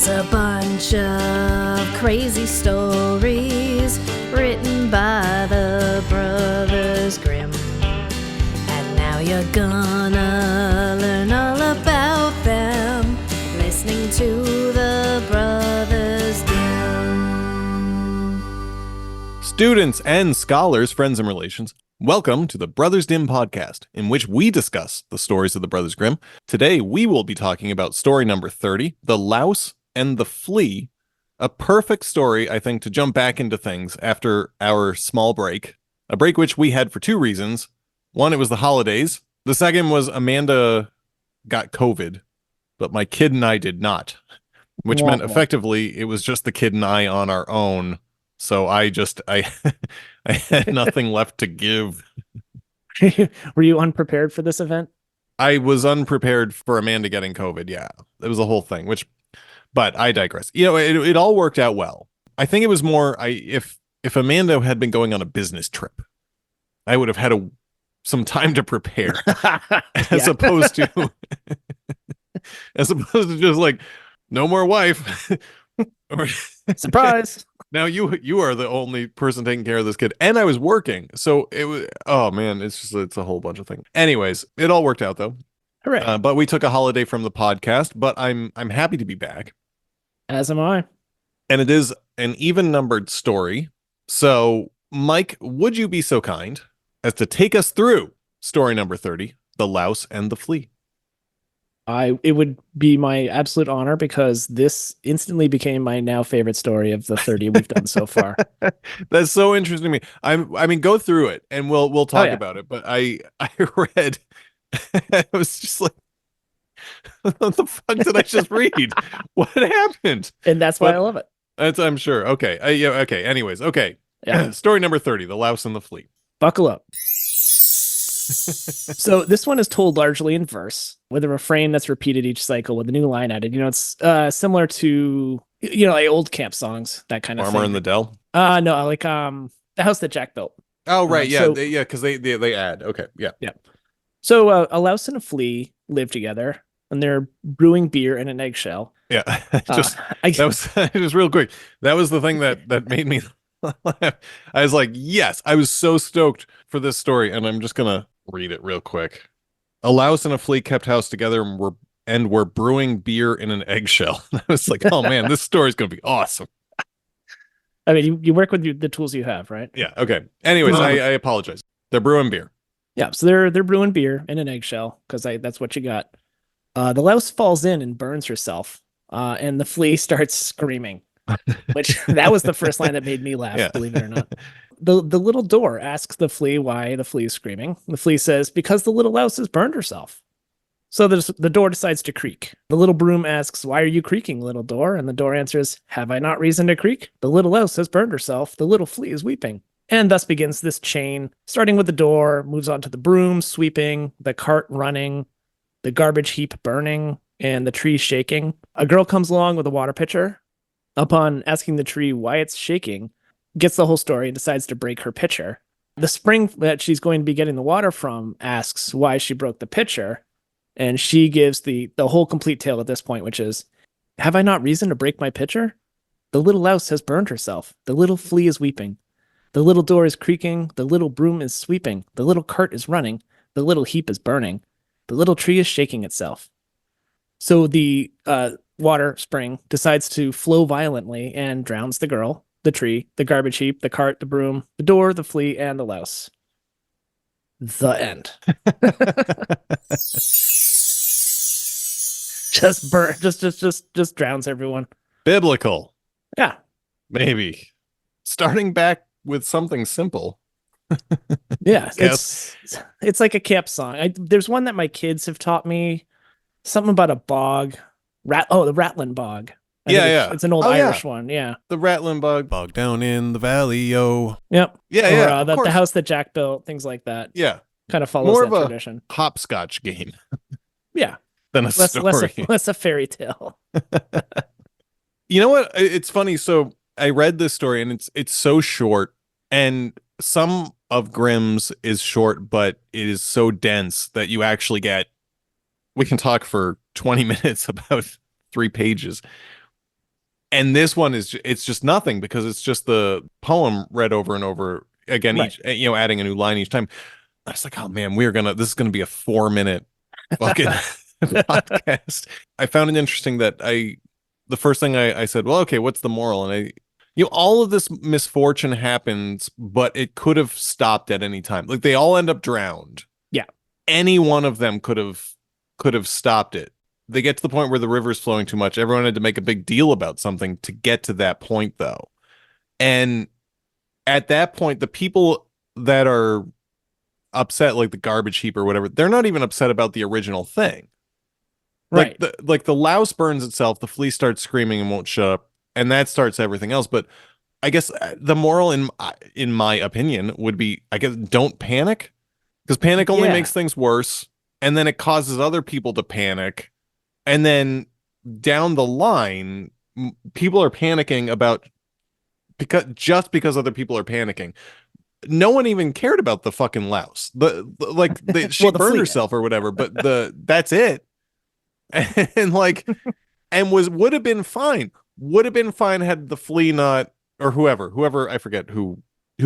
There's a bunch of crazy stories written by the Brothers Grimm. And now you're gonna learn all about them, listening to the Brothers Dim. Students and scholars, friends and relations, welcome to the Brothers Dim podcast, in which we discuss the stories of the Brothers Grimm. Today, we will be talking about story number 30, The Louse and the Flea, a perfect story, I think, to jump back into things after our small break, a break which we had for two reasons. One, it was the holidays. The second was Amanda got COVID, but my kid and I did not, which meant effectively it was just the kid and I on our own. So I had nothing left to give. Were you unprepared for this event? I was unprepared for Amanda getting COVID. Yeah, it was a whole thing, but I digress. You know, it all worked out well. I think it was more, if Amanda had been going on a business trip, I would have had some time to prepare as opposed to just like, no more wife. Surprise. Now you are the only person taking care of this kid, and I was working, so it was. Oh man, it's a whole bunch of things. Anyways, it all worked out though. Hooray! But we took a holiday from the podcast. But I'm happy to be back. As am I. And it is an even numbered story. So, Mike, would you be so kind as to take us through story number 30, The Louse and the Flea? It would be my absolute honor, because this instantly became my now favorite story of the 30 we've done so far. That's so interesting to me. I mean, go through it and we'll talk about it. But I read, I was just like, what the fuck did I just read? What happened? And that's why I love it. I'm sure. Okay. Okay. Anyways. Okay. Yeah. Story number 30, The Louse and the Flea. Buckle up. So this one is told largely in verse, with a refrain that's repeated each cycle with a new line added. You know, it's similar to, like old camp songs, that kind of thing. Farmer in the Dell? No, like The House That Jack Built. Oh, right. Because they add. Okay. Yeah. Yeah. So a louse and a flea live together, and they're brewing beer in an eggshell. Yeah. That was real quick. That was the thing that made me laugh. I was like, yes, I was so stoked for this story, and I'm just gonna read it real quick. A louse and a flea kept house together and were brewing beer in an eggshell. I was like, oh man, this story's gonna be awesome. I mean, you work with the tools you have, right? Yeah. Okay. Anyways, I apologize. They're brewing beer. Yeah. So they're brewing beer in an eggshell, because that's what you got. The louse falls in and burns herself, and the flea starts screaming, which that was the first line that made me laugh, believe it or not. The little door asks the flea why the flea is screaming. The flea says, because the little louse has burned herself. So the door decides to creak. The little broom asks, why are you creaking, little door? And the door answers, have I not reason to creak? The little louse has burned herself. The little flea is weeping. And thus begins this chain, starting with the door, moves on to the broom sweeping, the cart running, the garbage heap burning, and the tree shaking. A girl comes along with a water pitcher. Upon asking the tree why it's shaking, gets the whole story and decides to break her pitcher. The spring that she's going to be getting the water from asks why she broke the pitcher, and she gives the whole complete tale at this point, which is, have I not reason to break my pitcher? The little louse has burned herself. The little flea is weeping. The little door is creaking. The little broom is sweeping. The little cart is running. The little heap is burning. The little tree is shaking itself. So the water spring decides to flow violently and drowns the girl, the tree, the garbage heap, the cart, the broom, the door, the flea, and the louse. The end. just drowns everyone. Biblical. Yeah. Maybe. Starting back with something simple. Yeah. It's like a camp song. There's one that my kids have taught me. Something about a bog. The Rattling Bog. It's an old Irish one. Yeah. The Rattling Bog down in the valley, yo. Yep. Yeah. Or, the house that Jack built, things like that. Yeah. Kind of follows more that of tradition. A hopscotch game. Yeah. Than a story. Less a fairy tale. You know what? It's funny. So I read this story, and it's so short, and some of Grimm's is short, but it is so dense that you actually get. We can talk for 20 minutes about 3 pages. And this one it's just nothing because it's just the poem read over and over again, Right. adding a new line each time. I was like, oh man, this is gonna be a 4-minute fucking podcast. I found it interesting that the first thing I said, well, okay, what's the moral? And all of this misfortune happens, but it could have stopped at any time. Like they all end up drowned. Yeah. Any one of them could have stopped it. They get to the point where the river's flowing too much. Everyone had to make a big deal about something to get to that point, though. And at that point, the people that are upset, like the garbage heap or whatever, they're not even upset about the original thing. Right. Like the louse burns itself, the flea starts screaming and won't shut up, and that starts everything else. But I guess the moral, in my opinion, would be, I guess, don't panic, because panic only makes things worse, and then it causes other people to panic, and then down the line, people are panicking about because other people are panicking. No one even cared about the fucking louse. She Well, the burned flea herself or whatever, but that's it. And would have been fine. Would have been fine had the flea not, or whoever I forget who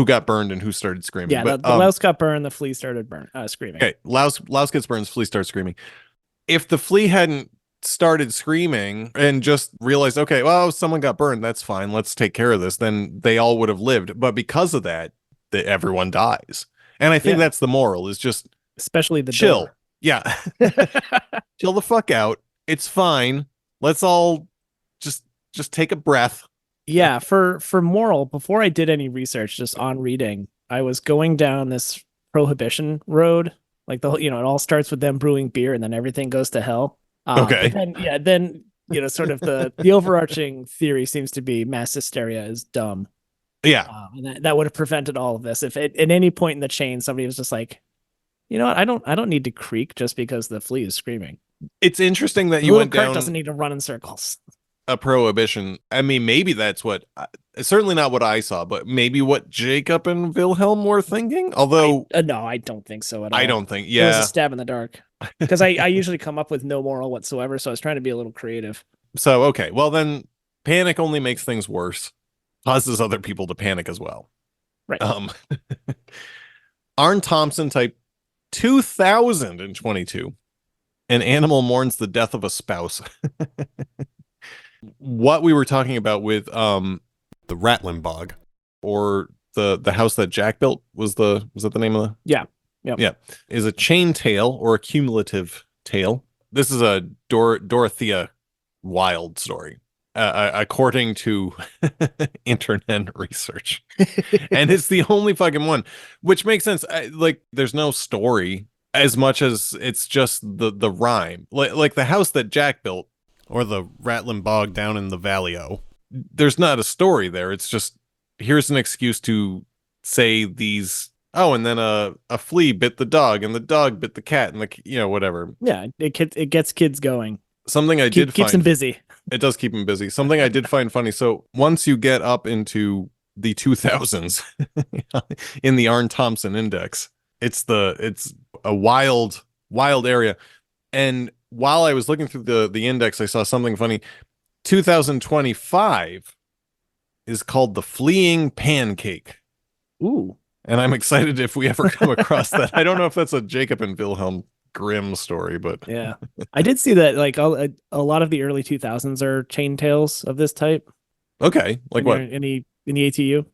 got burned and who started screaming. Yeah, but the louse got burned, the flea started screaming. Okay, louse gets burned, flea starts screaming. If the flea hadn't started screaming and just realized, okay, well, someone got burned, that's fine, let's take care of this, then they all would have lived. But because of that, everyone dies. And I think that's the moral, is just especially the chill. door. Yeah. Chill the fuck out. It's fine. Let's all just take a breath. Yeah, for moral, before I did any research, just on reading, I was going down this prohibition road. Like it all starts with them brewing beer and then everything goes to hell. Okay. But then sort of the overarching theory seems to be mass hysteria is dumb. Yeah. And that would have prevented all of this. If at any point in the chain somebody was just like, you know what, I don't need to creak just because the flea is screaming. It's interesting that you Little went Kurt down doesn't need to run in circles. a prohibition. I mean, maybe that's what, certainly not what I saw, but maybe what Jacob and Wilhelm were thinking. Although no, I don't think so at all. I don't think. It was Yeah. a stab in the dark, because I usually come up with no moral whatsoever. So I was trying to be a little creative. So, okay. Well, then panic only makes things worse, causes other people to panic as well. Right. Arn Thompson type 2022. An animal mourns the death of a spouse. What we were talking about with the Rattling Bog, or the house that Jack built, was that the name of the? Yeah. Yep. Yeah. Is a chain tale or a cumulative tale. This is a Dorothea Wilde story, according to internet research. And it's the only fucking one, which makes sense. There's no story as much as it's just the rhyme. Like the house that Jack built, or the Rattling Bog down in the Valley-O. There's not a story there. It's just, here's an excuse to say these. Oh, and then a flea bit the dog, and the dog bit the cat, and whatever. Yeah, it gets kids going. Something I did keeps them busy. It does keep them busy. Something I did find funny. So once you get up into the 2000s in the Arn Thompson index, it's a wild area. And while I was looking through the index, I saw something funny. 2025 is called the Fleeing Pancake. Ooh. And I'm excited if we ever come across that. I don't know if that's a Jacob and Wilhelm Grimm story, but yeah, I did see that. Like a lot of the early 2000s are chain tales of this type. Okay, like what? In the ATU.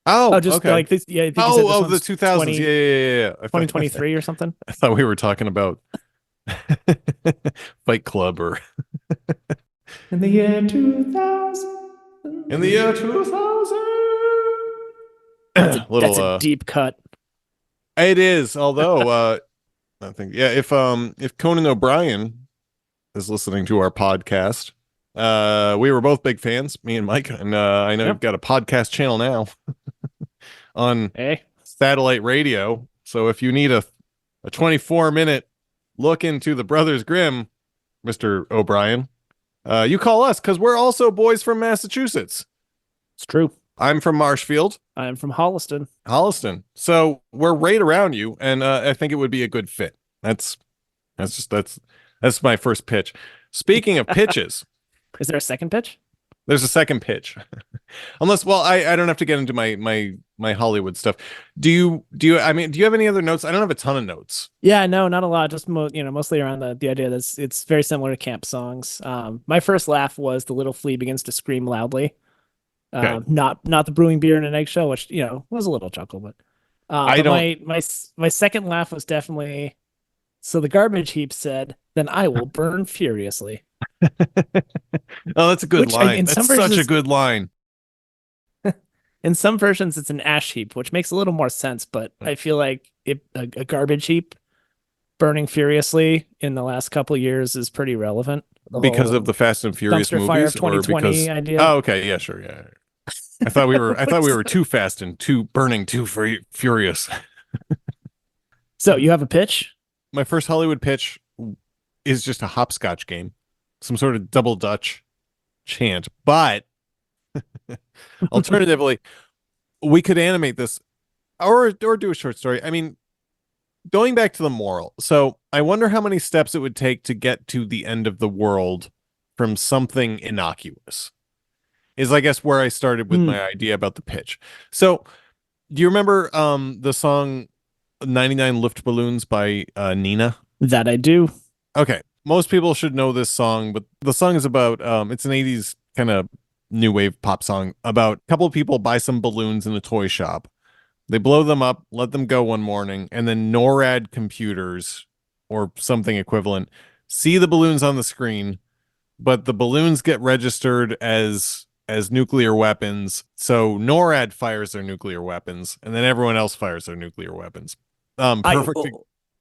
Oh, just okay. like this. Yeah, I think the 2000s. Yeah. 2023 or something. I thought we were talking about Fight Club or in the year 2000. In the year 2000. That's a deep cut. It is, although I think if Conan O'Brien is listening to our podcast, we were both big fans, me and Mike, and I know you've got a podcast channel now on satellite radio. So if you need a 24-minute look into the Brothers Grimm, Mr. O'Brien, you call us, because we're also boys from Massachusetts. It's true. I'm from Marshfield. I'm from Holliston. So we're right around you, and I think it would be a good fit. That's my first pitch. Speaking of pitches, is there a second pitch? There's a second pitch. Unless, well, I don't have to get into my Hollywood stuff. I mean, do you have any other notes? I don't have a ton of notes. Yeah, no, not a lot. Just mostly around the idea that it's very similar to camp songs. My first laugh was the little flea begins to scream loudly. Okay. Not the brewing beer in an eggshell, which was a little chuckle, but I don't. my second laugh was definitely so the garbage heap said, "Then I will burn furiously." Oh, that's a good Which line. in That's some such a versions, good line. in some versions, it's an ash heap, which makes a little more sense. But I feel like a garbage heap burning furiously in the last couple of years is pretty relevant. The Because whole of the Fast and Furious dumpster fire movies, of or 2020 because? idea. Oh, okay, yeah, sure, yeah. I thought we were too fast and too burning too furious. So you have a pitch? My first Hollywood pitch is just a hopscotch game, some sort of double Dutch chant. But alternatively, we could animate this or do a short story. I mean, going back to the moral. So I wonder how many steps it would take to get to the end of the world from something innocuous. Is I guess where I started with my idea about the pitch. So do you remember the song 99 Luftballons by Nina? That I do. Okay. Most people should know this song, but the song is about it's an 80s kind of new wave pop song about a couple of people buy some balloons in a toy shop. They blow them up, let them go one morning, and then NORAD computers or something equivalent see the balloons on the screen, but the balloons get registered as nuclear weapons. So NORAD fires their nuclear weapons, and then everyone else fires their nuclear weapons. Perfect.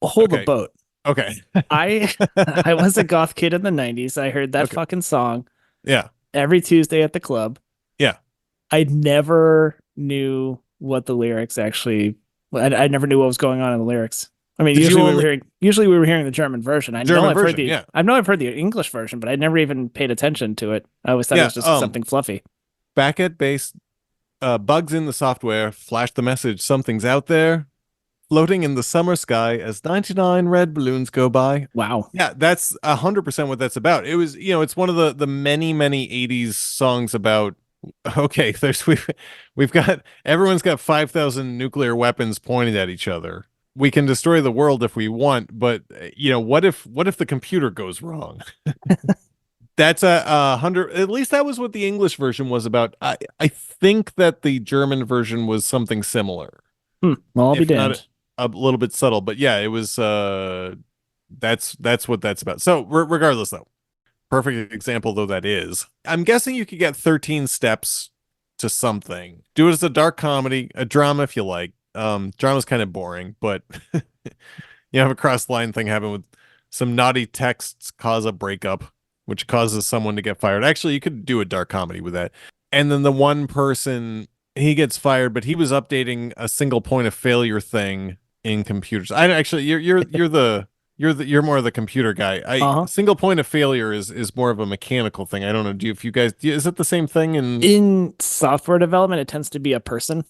Hold the Okay. boat. Okay. I I was a goth kid in the 90s. I heard that Okay. fucking song Yeah. every Tuesday at the club. Yeah. I never knew what the lyrics actually. I never knew what was going on in the lyrics. I mean, Did you usually we were hearing the German version. I German know I've heard version, yeah. I know I've heard the English version, but I never even paid attention to it. I always thought it Yeah. was just something fluffy. Back at base, bugs in the software flash the message something's out there, floating in the summer sky as 99 red balloons go by. Wow. Yeah, that's 100% what that's about. It was, it's one of the many 80s songs about okay, we've got everyone's got 5,000 nuclear weapons pointed at each other. We can destroy the world if we want, but what if the computer goes wrong? That's a hundred. At least that was what the English version was about. I think that the German version was something similar. Well, I'll be if not damned. a little bit subtle, but yeah, it was. That's what that's about. So regardless, though, perfect example though that is. I'm guessing you could get 13 steps to something. Do it as a dark comedy, a drama if you like. Drama's kind of boring, but you have a cross line thing happen with some naughty texts cause a breakup, which causes someone to get fired. Actually, you could do a dark comedy with that. And then the one person, he gets fired, but he was updating a single point of failure thing in computers. I actually, you're more of the computer guy. Single point of failure is more of a mechanical thing. I don't know. Is it the same thing in software development? It tends to be a person.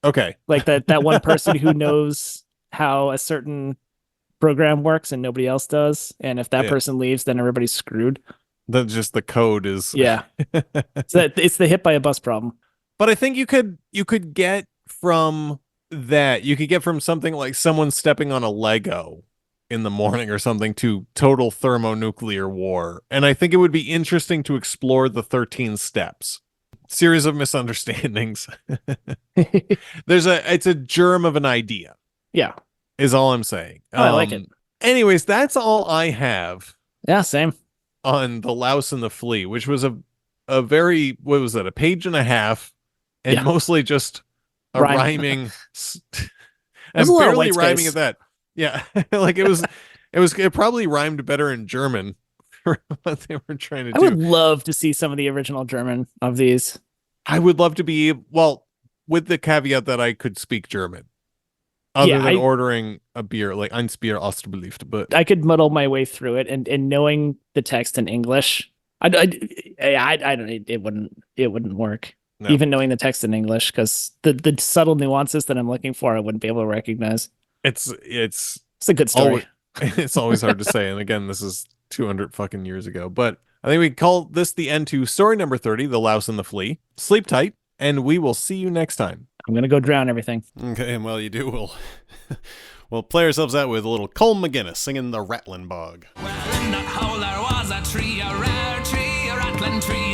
Okay. Like that one person who knows how a certain program works and nobody else does. And if that person leaves, then everybody's screwed. That's just the code is. Yeah. So it's the hit by a bus problem. But I think you could get from that. You could get from something like someone stepping on a Lego in the morning or something to total thermonuclear war. And I think it would be interesting to explore the 13 steps. Series of misunderstandings. It's a germ of an idea. Yeah. Is all I'm saying. I like it. Anyways, that's all I have. Yeah, same. On the Louse and the Flea, which was a very, what was that, a page and a half, and mostly just a rhyming and barely rhyming at that. Yeah. Like it probably rhymed better in German for what they were trying to do. I would love to see some of the original German of these. I would love to be, well, with the caveat that I could speak German. Other than ordering a beer, like ein Bier ausgeblieft, but I could muddle my way through it, and knowing the text in English, I don't. It wouldn't work. No. Even knowing the text in English, because the subtle nuances that I'm looking for, I wouldn't be able to recognize. It's a good story. It's always hard to say, and again, this is 200 fucking years ago, but I think we call this the end to story number 30, The Louse and the Flea. Sleep tight, and we will see you next time. I'm going to go drown everything. Okay, and while you do, we'll play ourselves out with a little Cole McGuinness singing the Rattling Bog. Well, in that hole there was a tree, a rare tree, a rattling tree.